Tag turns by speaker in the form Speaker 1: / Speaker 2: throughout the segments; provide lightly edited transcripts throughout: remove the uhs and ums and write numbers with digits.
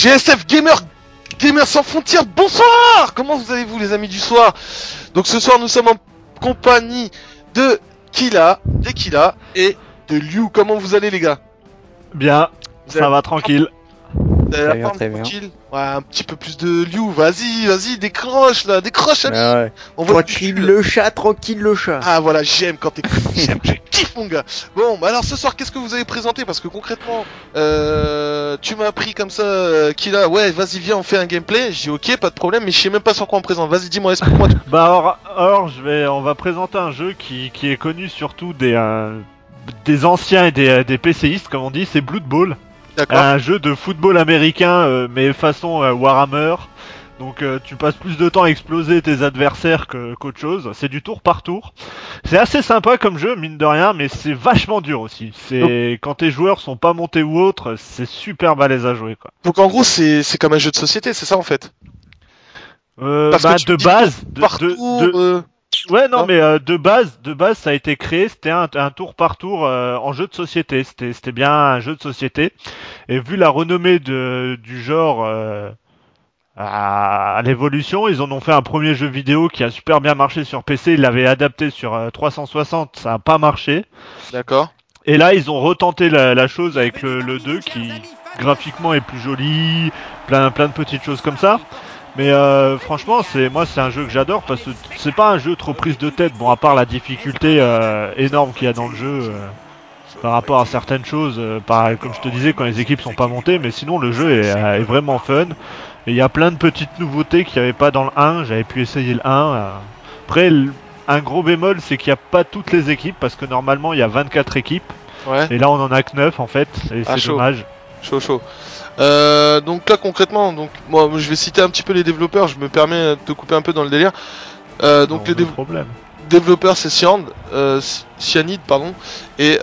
Speaker 1: GSF Gamer sans frontières, bonsoir. Comment vous allez-vous les amis du soir? Donc ce soir nous sommes en compagnie de Killa et de Liu. Comment vous allez les gars?
Speaker 2: Bien, ça va tranquille.
Speaker 1: Très bien. Ouais, un petit peu plus de Liu, vas-y, décroche là, décroche ami.
Speaker 3: Ouais. Tranquille le chat.
Speaker 1: Ah voilà, j'aime quand t'es j'aime, je kiffe mon gars. Bon, bah alors ce soir, qu'est-ce que vous avez présenté? Parce que concrètement, tu m'as appris comme ça, Killa, ouais, vas-y viens, on fait un gameplay. J'ai dit ok, pas de problème, mais je sais même pas sur quoi on présente. Vas-y, dis-moi, explique-moi.
Speaker 2: Bah alors on va présenter un jeu qui est connu surtout des anciens et des PCistes comme on dit, c'est Blood Bowl. Un jeu de football américain mais façon Warhammer. Donc tu passes plus de temps à exploser tes adversaires qu'autre chose. C'est du tour par tour. C'est assez sympa comme jeu, mine de rien, mais c'est vachement dur aussi. C'est quand tes joueurs sont pas montés ou autre, c'est super balèze à jouer quoi.
Speaker 1: Donc en gros c'est comme un jeu de société, c'est ça en fait.
Speaker 2: Parce que de base, ouais non mais de base ça a été créé, c'était un tour par tour en jeu de société, c'était bien un jeu de société et vu la renommée du genre à l'évolution, ils en ont fait un premier jeu vidéo qui a super bien marché sur PC, ils l'avaient adapté sur 360, ça a pas marché.
Speaker 1: D'accord.
Speaker 2: Et là ils ont retenté la chose avec le 2 qui graphiquement est plus joli, plein de petites choses comme ça. Mais franchement, c'est un jeu que j'adore parce que c'est pas un jeu trop prise de tête. Bon, à part la difficulté énorme qu'il y a dans le jeu par rapport à certaines choses, comme je te disais, quand les équipes sont pas montées. Mais sinon, le jeu est vraiment fun. Et il y a plein de petites nouveautés qu'il n'y avait pas dans le 1. J'avais pu essayer le 1. Après, un gros bémol, c'est qu'il n'y a pas toutes les équipes parce que normalement, il y a 24 équipes.
Speaker 1: Ouais.
Speaker 2: Et là, on en a que 9 en fait. Et c'est dommage.
Speaker 1: Chaud. Donc là concrètement, donc moi je vais citer un petit peu les développeurs, je me permets de te couper un peu dans le délire. Donc les développeurs c'est Cyanide pardon et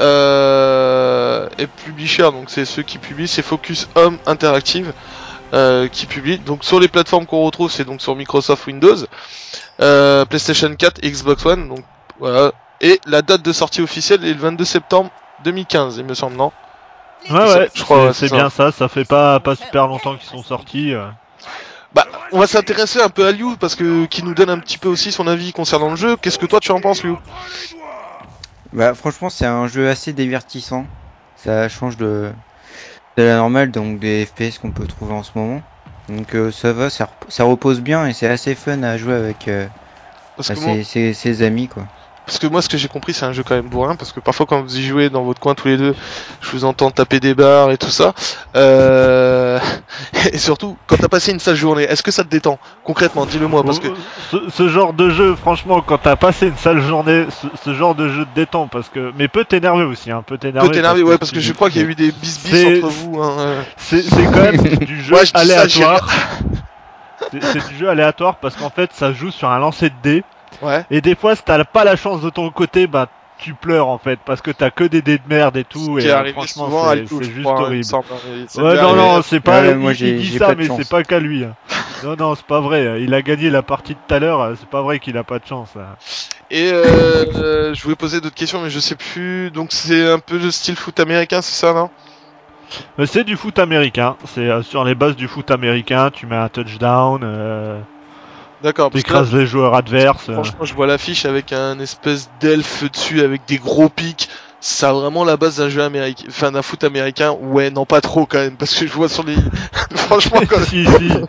Speaker 1: Publisher, donc c'est ceux qui publient, c'est Focus Home Interactive qui publie. Donc sur les plateformes qu'on retrouve, c'est donc sur Microsoft Windows, PlayStation 4, Xbox One, donc voilà. Et la date de sortie officielle est le 22 septembre 2015, il me semble, non?
Speaker 2: Ouais, je crois c'est bien ça fait pas super longtemps qu'ils sont sortis.
Speaker 1: Bah, on va s'intéresser un peu à Liu parce que qui nous donne un petit peu aussi son avis concernant le jeu. Qu'est-ce que toi tu en penses, Liu?
Speaker 3: Bah franchement, c'est un jeu assez divertissant. Ça change de la normale, donc des FPS qu'on peut trouver en ce moment. Donc ça va, ça repose bien et c'est assez fun à jouer avec ses amis quoi.
Speaker 1: Parce que moi, ce que j'ai compris, c'est un jeu quand même bourrin, parce que parfois quand vous y jouez dans votre coin tous les deux, je vous entends taper des barres et tout ça. Et surtout, quand t'as passé une sale journée, est-ce que ça te détend? Concrètement, dis-le-moi, parce que...
Speaker 2: Ce genre de jeu, franchement, quand t'as passé une sale journée, ce genre de jeu te détend, parce que... Mais peut t'énerver aussi, hein, peut t'énerver.
Speaker 1: Ouais, parce que je crois qu'il y a eu des bis entre vous. Hein.
Speaker 2: C'est quand même du jeu aléatoire. C'est du jeu aléatoire, parce qu'en fait, ça joue sur un lancer de dés.
Speaker 1: Ouais.
Speaker 2: Et des fois, si t'as pas la chance de ton côté, bah tu pleures en fait, parce que t'as que des dés de merde et tout. Et franchement, c'est juste horrible. Ouais, non, c'est pas. Il dit ça, mais c'est pas qu'à lui. Hein. Non, c'est pas vrai. Il a gagné la partie de tout à l'heure. C'est pas vrai qu'il a pas de chance. Hein.
Speaker 1: Et je voulais poser d'autres questions, mais je sais plus. Donc c'est un peu le style foot américain, c'est ça, non?
Speaker 2: C'est du foot américain. C'est sur les bases du foot américain. Tu mets un touchdown.
Speaker 1: D'accord.
Speaker 2: T'écrases les joueurs adverses.
Speaker 1: Franchement, je vois l'affiche avec un espèce d'elfe dessus avec des gros pics. Ça a vraiment la base d'un jeu américain, enfin d'un foot américain. Ouais, non pas trop quand même, parce que je vois sur les. Franchement, quand même.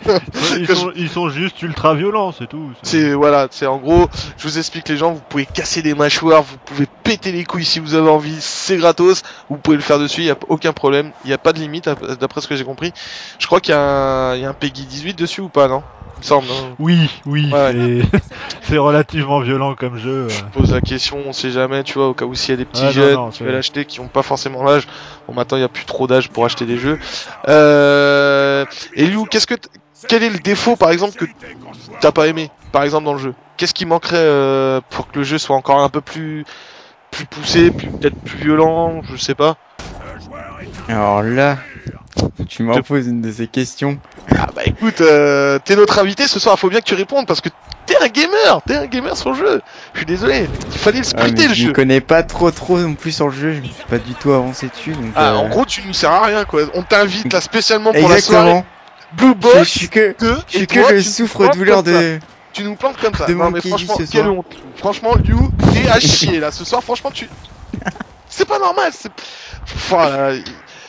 Speaker 2: Ils sont juste ultra violents, c'est tout.
Speaker 1: C'est en gros. Je vous explique les gens. Vous pouvez casser des mâchoires, vous pouvez péter les couilles si vous avez envie. C'est gratos. Vous pouvez le faire dessus. Il y a aucun problème. Il y a pas de limite d'après ce que j'ai compris. Je crois qu'il y a un Peggy 18 dessus ou pas, non? Il me semble. Hein.
Speaker 2: Oui, ouais. C'est relativement violent comme jeu.
Speaker 1: Je pose la question, on sait jamais, tu vois, au cas où s'il y a des petits jeunes qui veulent acheter, qui n'ont pas forcément l'âge. Bon, maintenant il n'y a plus trop d'âge pour acheter des jeux. Et Liu, quel est le défaut, par exemple, que t'as pas aimé, par exemple, dans le jeu? Qu'est-ce qui manquerait pour que le jeu soit encore un peu plus poussé, peut-être plus violent, je sais pas.
Speaker 3: Alors là, tu m'en poses une de ces questions.
Speaker 1: Ah bah écoute, t'es notre invité ce soir, faut bien que tu répondes parce que t'es un gamer sur le jeu. Je suis désolé, il fallait le splitter le jeu.
Speaker 3: Je connais pas trop non plus sur le jeu, je me suis pas du tout avancé dessus. Donc,
Speaker 1: en gros tu nous sers à rien quoi, on t'invite là spécialement pour la soirée. Blue
Speaker 3: Je
Speaker 1: Box
Speaker 3: suis que,
Speaker 1: 2
Speaker 3: je suis
Speaker 1: et
Speaker 3: que
Speaker 1: toi,
Speaker 3: le
Speaker 1: tu nous
Speaker 3: souffre-douleur
Speaker 1: plantes comme ça.
Speaker 3: de
Speaker 1: Tu nous plantes comme ça.
Speaker 3: de
Speaker 1: Non mais
Speaker 3: Monkey
Speaker 1: franchement,
Speaker 3: ce
Speaker 1: quelle
Speaker 3: soir.
Speaker 1: honte. Franchement, Liu, t'es à chier là. Ce soir, franchement, c'est pas normal. Voilà,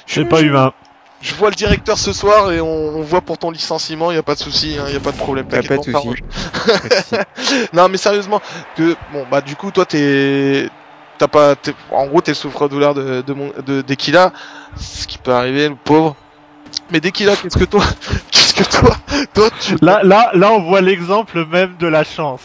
Speaker 2: C'est pas humain.
Speaker 1: Je vois le directeur ce soir et on voit pour ton licenciement, y a pas de souci, hein, y a pas de problème.
Speaker 3: Pas
Speaker 1: T'inquiète
Speaker 3: de
Speaker 1: pas, on
Speaker 3: souci.
Speaker 1: s'arrange. Non mais sérieusement, bon bah du coup toi en gros t'es le souffre-douleur de Dekila, ce qui peut arriver, le pauvre. Mais Dekila, toi tu
Speaker 2: Là, on voit l'exemple même de la chance.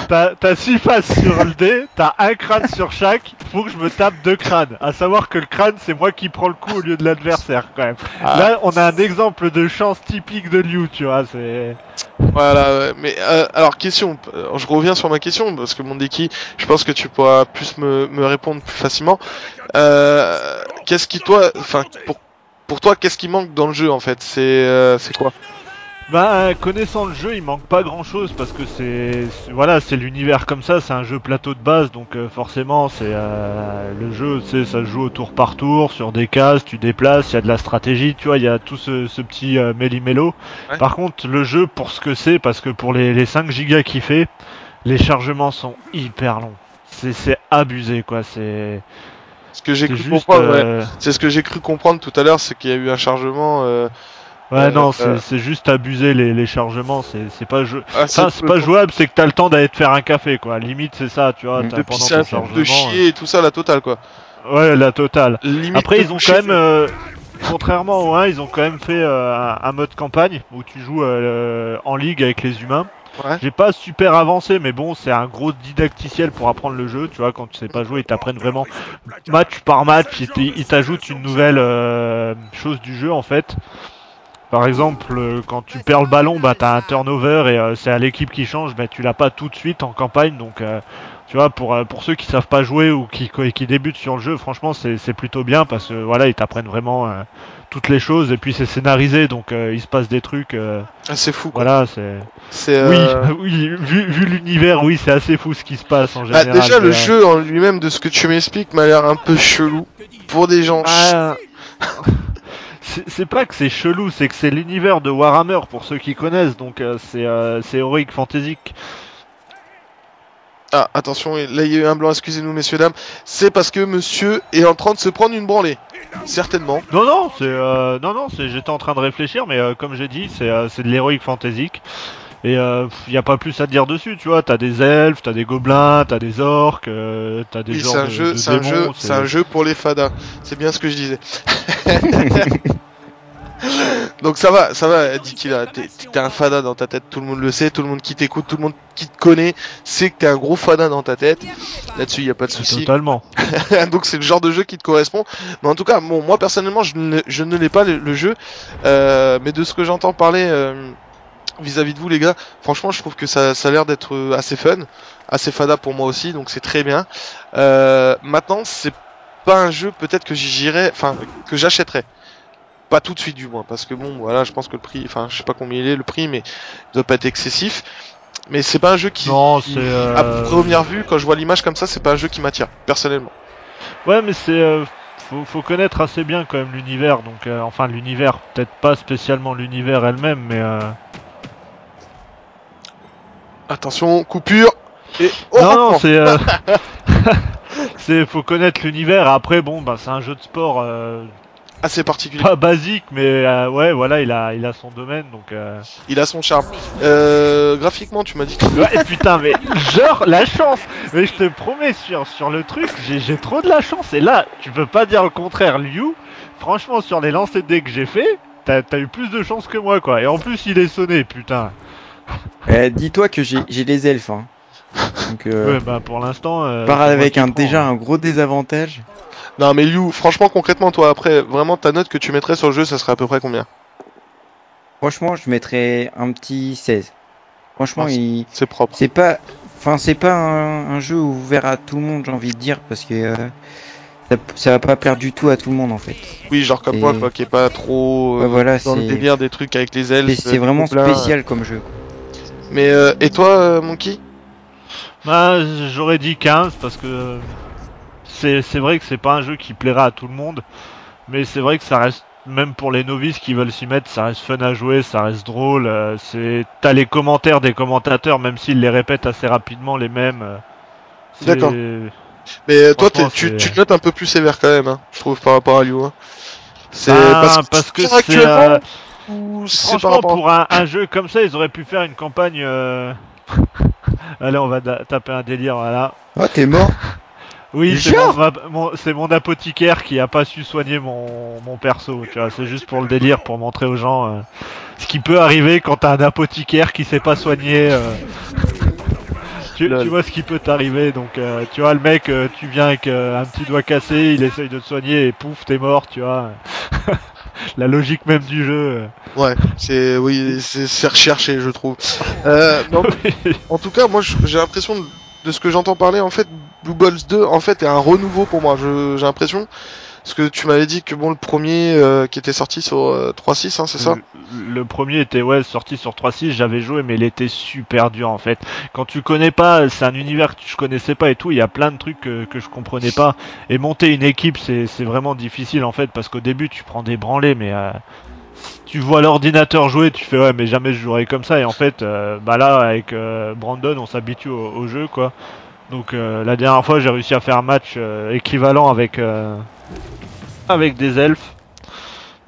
Speaker 2: T'as 6 faces sur le dé, t'as un crâne sur chaque, faut que je me tape 2 crânes. À savoir que le crâne, c'est moi qui prends le coup au lieu de l'adversaire, quand même. Là, on a un exemple de chance typique de Liu, tu vois, c'est...
Speaker 1: Voilà, ouais. Mais alors question, je reviens sur ma question parce que mon Deki, je pense que tu pourras plus me répondre plus facilement. Qu'est-ce qui toi, enfin pour toi, qu'est-ce qui manque dans le jeu en fait? C'est quoi?
Speaker 2: Bah, connaissant le jeu, il manque pas grand chose parce que voilà, c'est l'univers comme ça, c'est un jeu plateau de base, donc forcément, c'est le jeu, tu sais, ça se joue au tour par tour, sur des cases, tu déplaces, il y a de la stratégie, tu vois, il y a tout ce petit méli-mélo.
Speaker 1: Ouais.
Speaker 2: Par contre, le jeu, pour ce que c'est, parce que pour les 5 gigas qu'il fait, les chargements sont hyper longs. C'est abusé, quoi, c'est
Speaker 1: Ce que j'ai cru
Speaker 2: juste.
Speaker 1: comprendre, ouais. C'est ce que j'ai cru comprendre tout à l'heure, c'est qu'il y a eu un chargement.
Speaker 2: Ouais, non, c'est juste abusé les chargements, c'est pas jeu.
Speaker 1: Ah,
Speaker 2: Enfin, c'est pas jouable, c'est que t'as le temps d'aller te faire un café, quoi. Limite, c'est ça, tu vois,
Speaker 1: Depuis
Speaker 2: pendant
Speaker 1: c'est
Speaker 2: ton
Speaker 1: un truc
Speaker 2: chargement.
Speaker 1: de chier et tout ça, la totale quoi.
Speaker 2: Ouais, la totale.
Speaker 1: Limite
Speaker 2: Après,
Speaker 1: de
Speaker 2: ils ont
Speaker 1: boucher.
Speaker 2: quand même, contrairement au 1, ils ont quand même fait un mode campagne où tu joues en ligue avec les humains.
Speaker 1: Ouais.
Speaker 2: J'ai pas super avancé, mais bon, c'est un gros didacticiel pour apprendre le jeu, tu vois, quand tu sais pas jouer, ils t'apprennent vraiment match par match, ils t'ajoutent une nouvelle chose du jeu, en fait. Par exemple, quand tu perds le ballon, bah t'as un turnover et c'est à l'équipe qui change, bah tu l'as pas tout de suite en campagne, donc tu vois, pour ceux qui savent pas jouer ou qui débutent sur le jeu, franchement c'est plutôt bien parce que voilà, ils t'apprennent vraiment toutes les choses et puis c'est scénarisé, donc il se passe des trucs.
Speaker 1: Ah, c'est fou quoi.
Speaker 2: Voilà,
Speaker 1: C'est
Speaker 2: oui, oui, vu l'univers, oui, c'est assez fou ce qui se passe en
Speaker 1: bah,
Speaker 2: général.
Speaker 1: déjà le jeu en lui-même de ce que tu m'expliques m'a l'air un peu chelou pour des gens.
Speaker 2: C'est pas que c'est chelou, c'est que c'est l'univers de Warhammer pour ceux qui connaissent, donc c'est Heroic Fantasy.
Speaker 1: Ah attention, là il y a eu un blanc, excusez-nous messieurs dames. C'est parce que monsieur est en train de se prendre une branlée. Certainement.
Speaker 2: Non, j'étais en train de réfléchir, mais comme j'ai dit, c'est de l'Heroic Fantasy. Et y a pas plus à dire dessus, tu vois, t'as des elfes, t'as des gobelins, t'as des orques, t'as des
Speaker 1: Oui,
Speaker 2: genres
Speaker 1: c'est un jeu pour les fadas. C'est bien ce que je disais. Donc ça va, dit qu'il a. T'es un fada dans ta tête, tout le monde le sait, tout le monde qui t'écoute, tout le monde qui te connaît, sait que t'es un gros fada dans ta tête. Là-dessus, y a pas de souci.
Speaker 2: Totalement.
Speaker 1: Donc c'est le genre de jeu qui te correspond. Mais en tout cas, bon, moi personnellement, je ne l'ai pas le jeu, mais de ce que j'entends parler vis-à-vis de vous, les gars, franchement, je trouve que ça a l'air d'être assez fun, assez fada pour moi aussi, donc c'est très bien. Maintenant, c'est pas un jeu peut-être que que j'achèterais. Pas tout de suite du moins, parce que bon, voilà, je pense que le prix, enfin, je sais pas combien il est le prix, mais il doit pas être excessif. Mais c'est pas un jeu
Speaker 2: Non,
Speaker 1: qui
Speaker 2: c'est
Speaker 1: à première vue, quand je vois l'image comme ça, c'est pas un jeu qui m'attire, personnellement.
Speaker 2: Ouais, mais faut connaître assez bien quand même l'univers, donc enfin l'univers, peut-être pas spécialement l'univers elle-même, mais
Speaker 1: Attention, coupure et
Speaker 2: non, faut connaître l'univers. Après, bon, bah c'est un jeu de sport
Speaker 1: assez particulier.
Speaker 2: pas basique, mais ouais, voilà, il a son domaine, donc.
Speaker 1: Il a son charme. Graphiquement, tu m'as dit.
Speaker 2: Ouais, putain, mais genre la chance. Mais je te promets sur le truc, j'ai trop de la chance. Et là, tu peux pas dire le contraire, Liu. Franchement, sur les lancers de dés que j'ai fait, t'as eu plus de chance que moi, quoi. Et en plus, il est sonné, putain.
Speaker 3: Dis-toi que j'ai les elfes, hein. Donc,
Speaker 2: Ouais, bah pour l'instant.
Speaker 3: part
Speaker 2: c'est moi
Speaker 3: avec
Speaker 2: qui prends,
Speaker 3: déjà
Speaker 2: hein.
Speaker 3: un gros désavantage.
Speaker 1: Non, mais Liu, franchement, concrètement, toi, après, vraiment, ta note que tu mettrais sur le jeu, ça serait à peu près combien?
Speaker 3: Franchement, je mettrais un petit 16. Franchement,
Speaker 1: Ah, c'est propre.
Speaker 3: c'est pas un jeu ouvert à tout le monde, j'ai envie de dire, parce que ça va pas plaire du tout à tout le monde en fait.
Speaker 1: Oui, genre comme moi, quoi, qui est pas trop
Speaker 3: Ouais, voilà,
Speaker 1: dans le délire des trucs avec les elfes.
Speaker 3: c'est vraiment
Speaker 1: gobelins.
Speaker 3: spécial comme jeu.
Speaker 1: Mais, et toi, Monkey?
Speaker 2: Bah, j'aurais dit 15 parce que c'est vrai que c'est pas un jeu qui plaira à tout le monde, mais c'est vrai que ça reste même pour les novices qui veulent s'y mettre, ça reste fun à jouer, ça reste drôle. T'as les commentaires des commentateurs, même s'ils les répètent assez rapidement, les mêmes.
Speaker 1: D'accord. Mais toi, tu te notes un peu plus sévère quand même, hein, je trouve, par rapport à Liu. Hein. C'est
Speaker 2: parce que
Speaker 1: actuellement.
Speaker 2: Franchement, pour un jeu comme ça, ils auraient pu faire une campagne. Allez, on va taper un délire, voilà.
Speaker 3: Oh, t'es mort.
Speaker 2: Oui, c'est mon apothicaire qui a pas su soigner mon perso, tu vois, c'est juste pour le délire, pour montrer aux gens ce qui peut arriver quand t'as un apothicaire qui sait pas soigner. Tu vois ce qui peut t'arriver, donc tu vois le mec, tu viens avec un petit doigt cassé, il essaye de te soigner et pouf, t'es mort, tu vois. La logique même du jeu.
Speaker 1: Ouais, c'est recherché, je trouve. En tout cas, moi j'ai l'impression de ce que j'entends parler, en fait, Blue Balls 2 en fait est un renouveau pour moi. J'ai l'impression, parce que tu m'avais dit que bon, le premier qui était sorti sur 3.6, hein, c'est ça?
Speaker 2: Le premier était sorti sur 3.6, j'avais joué, mais il était super dur en fait. Quand tu connais pas, c'est un univers que je connaissais pas et tout, il y a plein de trucs que je comprenais pas. Et monter une équipe, c'est vraiment difficile en fait, parce qu'au début tu prends des branlées, mais tu vois l'ordinateur jouer, tu fais ouais, mais jamais je jouerai comme ça. Et en fait, là avec Brandon, on s'habitue au jeu quoi. Donc la dernière fois, j'ai réussi à faire un match équivalent avec des elfes.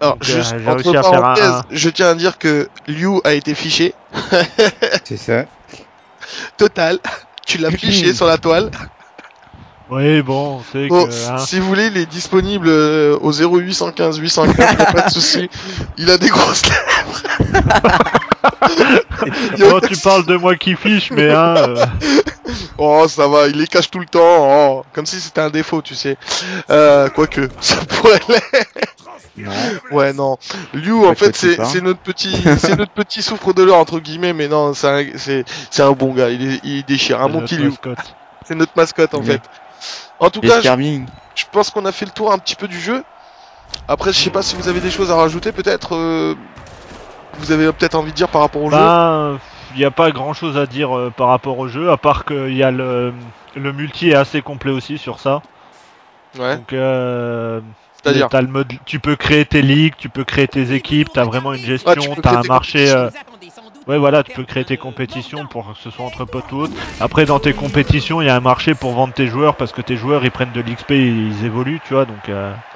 Speaker 1: Alors,
Speaker 2: donc,
Speaker 1: juste entre parenthèses, je tiens à dire que Liu a été fiché.
Speaker 3: C'est ça.
Speaker 1: Total. Tu l'as fiché sur la toile.
Speaker 2: Oui, bon, c'est que...
Speaker 1: Si vous voulez, il est disponible au 0815 815, pas de soucis. Il a des grosses lèvres.
Speaker 2: Oh, tu parles de moi qui fiche, mais
Speaker 1: Oh, ça va, il les cache tout le temps. Oh, comme si c'était un défaut, tu sais. Quoique, ça pourrait l'être.
Speaker 3: Non.
Speaker 1: Ouais, non. Liu, en fait, c'est notre petit souffre de l'heure, entre guillemets, mais non, c'est un bon gars. Il déchire. Un mon petit Liu. C'est notre mascotte, en fait. En tout cas, je pense qu'on a fait le tour un petit peu du jeu. Après, je sais pas si vous avez des choses à rajouter, peut-être. Vous avez peut-être envie de dire par rapport au jeu.
Speaker 2: Il n'y a pas grand chose à dire par rapport au jeu, à part qu'il y a le multi est assez complet aussi sur ça.
Speaker 1: Ouais.
Speaker 2: Donc, c'est-à-dire, t'as le mode, tu peux créer tes ligues, tu peux créer tes équipes, t'as vraiment une gestion, t'as un marché. Ouais, voilà, tu peux créer tes compétitions pour que ce soit entre potes ou autres. Après, dans tes compétitions, il y a un marché pour vendre tes joueurs parce que tes joueurs ils prennent de l'XP, ils évoluent, tu vois. Donc.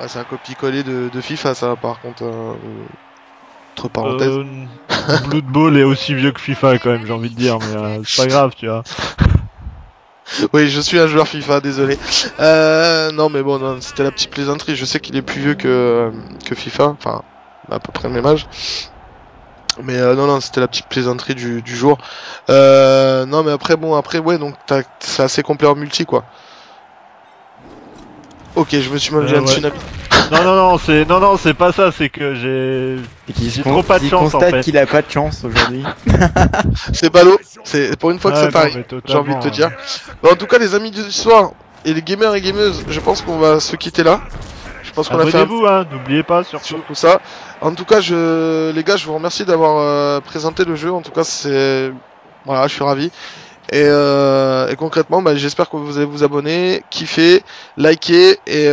Speaker 1: C'est un copier-coller de FIFA, ça, par contre. Entre parenthèses.
Speaker 2: Blood Bowl est aussi vieux que FIFA quand même, j'ai envie de dire, mais c'est pas grave, tu vois.
Speaker 1: Oui, je suis un joueur FIFA, désolé. Non, mais bon, non, c'était la petite plaisanterie. Je sais qu'il est plus vieux que FIFA, enfin, à peu près le même âge. Mais non, c'était la petite plaisanterie du jour. Non, mais après, ouais, donc c'est assez complet en multi, quoi. Ok, je me suis mal vu un tsunami.
Speaker 2: Non, c'est pas ça, c'est que j'ai trop pas de chance en fait.
Speaker 3: Qu'il a pas de chance aujourd'hui.
Speaker 1: C'est ballot, c'est pour une fois que ça t'arrive, j'ai envie de te dire. Bon, en tout cas, les amis du soir et les gamers et gameuses, je pense qu'on va se quitter là. Je pense qu'on a fait
Speaker 2: Abonnez-vous, hein, n'oubliez pas surtout
Speaker 1: tout ça. En tout cas, les gars, je vous remercie d'avoir présenté le jeu. En tout cas, voilà, je suis ravi. Et concrètement, j'espère que vous allez vous abonner, kiffer, liker et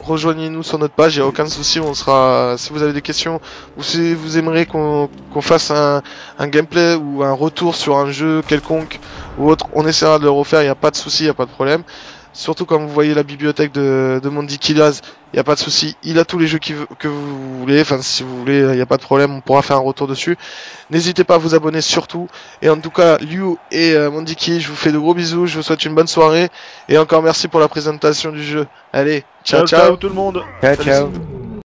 Speaker 1: rejoignez-nous sur notre page. Il n'y a aucun souci, on sera. Si vous avez des questions ou si vous aimeriez qu'on fasse un gameplay ou un retour sur un jeu quelconque ou autre, on essaiera de le refaire. Il n'y a pas de souci, il n'y a pas de problème. Surtout quand vous voyez la bibliothèque de Mondi Killaz, il n'y a pas de souci. Il a tous les jeux que vous voulez. Enfin, si vous voulez, il n'y a pas de problème. On pourra faire un retour dessus. N'hésitez pas à vous abonner surtout. Et en tout cas, Liu et Mondi Ki, je vous fais de gros bisous. Je vous souhaite une bonne soirée. Et encore merci pour la présentation du jeu. Allez, ciao.
Speaker 2: Ciao tout le monde.
Speaker 3: Ciao.